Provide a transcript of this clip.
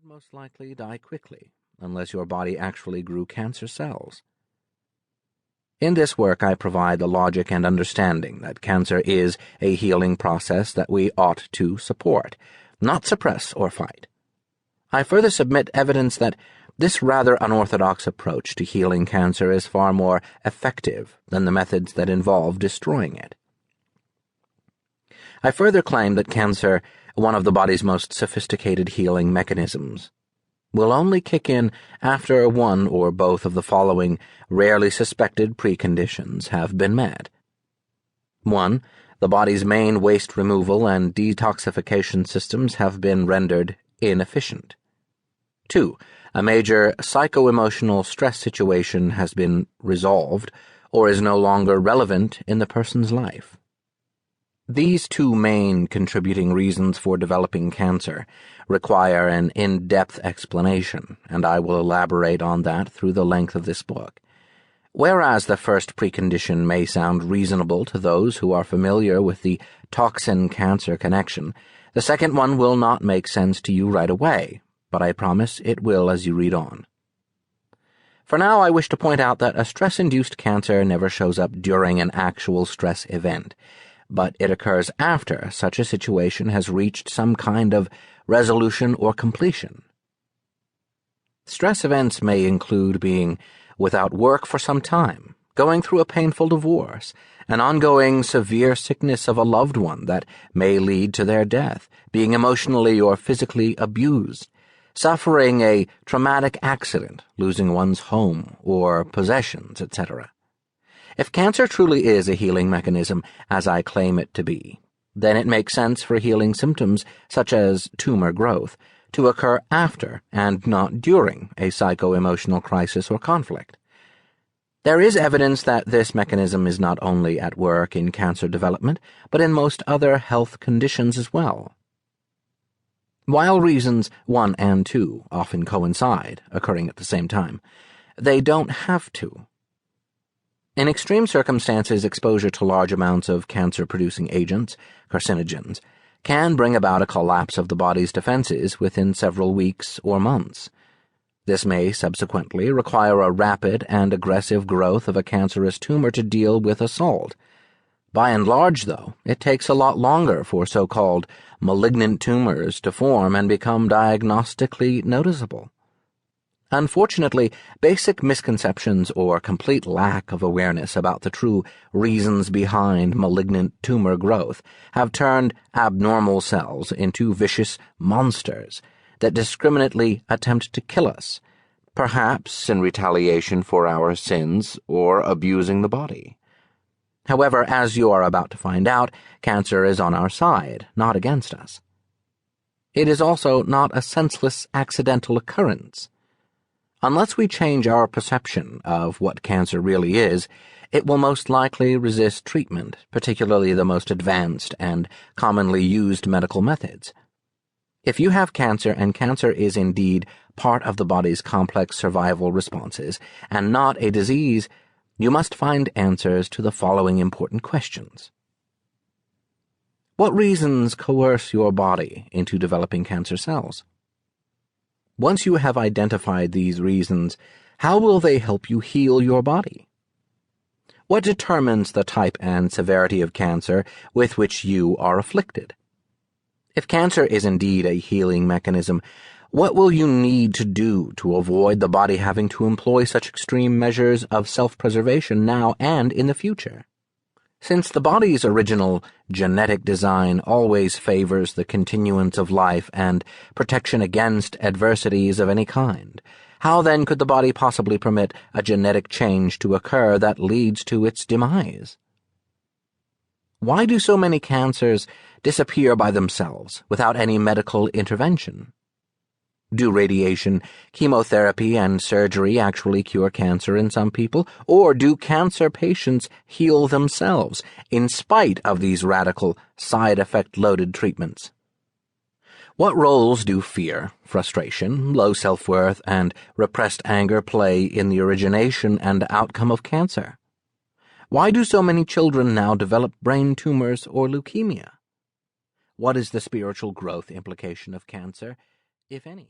would most likely die quickly, unless your body actually grew cancer cells. In this work, I provide the logic and understanding that cancer is a healing process that we ought to support, not suppress or fight. I further submit evidence that this rather unorthodox approach to healing cancer is far more effective than the methods that involve destroying it. I further claim that cancer, one of the body's most sophisticated healing mechanisms, will only kick in after one or both of the following rarely suspected preconditions have been met. 1. The body's main waste removal and detoxification systems have been rendered inefficient. 2. A major psycho-emotional stress situation has been resolved or is no longer relevant in the person's life. These two main contributing reasons for developing cancer require an in-depth explanation, and I will elaborate on that through the length of this book. Whereas the first precondition may sound reasonable to those who are familiar with the toxin-cancer connection, the second one will not make sense to you right away, but I promise it will as you read on. For now, I wish to point out that a stress-induced cancer never shows up during an actual stress event, but it occurs after such a situation has reached some kind of resolution or completion. Stress events may include being without work for some time, going through a painful divorce, an ongoing severe sickness of a loved one that may lead to their death, being emotionally or physically abused, suffering a traumatic accident, losing one's home or possessions, etc. If cancer truly is a healing mechanism, as I claim it to be, then it makes sense for healing symptoms, such as tumor growth, to occur after and not during a psycho-emotional crisis or conflict. There is evidence that this mechanism is not only at work in cancer development, but in most other health conditions as well. While reasons 1 and 2 often coincide, occurring at the same time, they don't have to. In extreme circumstances, exposure to large amounts of cancer-producing agents, carcinogens, can bring about a collapse of the body's defenses within several weeks or months. This may subsequently require a rapid and aggressive growth of a cancerous tumor to deal with assault. By and large, though, it takes a lot longer for so-called malignant tumors to form and become diagnostically noticeable. Unfortunately, basic misconceptions or complete lack of awareness about the true reasons behind malignant tumor growth have turned abnormal cells into vicious monsters that discriminately attempt to kill us, perhaps in retaliation for our sins or abusing the body. However, as you are about to find out, cancer is on our side, not against us. It is also not a senseless, accidental occurrence. Unless we change our perception of what cancer really is, it will most likely resist treatment, particularly the most advanced and commonly used medical methods. If you have cancer and cancer is indeed part of the body's complex survival responses and not a disease, you must find answers to the following important questions. What reasons coerce your body into developing cancer cells? Once you have identified these reasons, how will they help you heal your body? What determines the type and severity of cancer with which you are afflicted? If cancer is indeed a healing mechanism, what will you need to do to avoid the body having to employ such extreme measures of self-preservation now and in the future? Since the body's original genetic design always favors the continuance of life and protection against adversities of any kind, how then could the body possibly permit a genetic change to occur that leads to its demise? Why do so many cancers disappear by themselves without any medical intervention? Do radiation, chemotherapy, and surgery actually cure cancer in some people, or do cancer patients heal themselves in spite of these radical, side-effect-loaded treatments? What roles do fear, frustration, low self-worth, and repressed anger play in the origination and outcome of cancer? Why do so many children now develop brain tumors or leukemia? What is the spiritual growth implication of cancer, if any?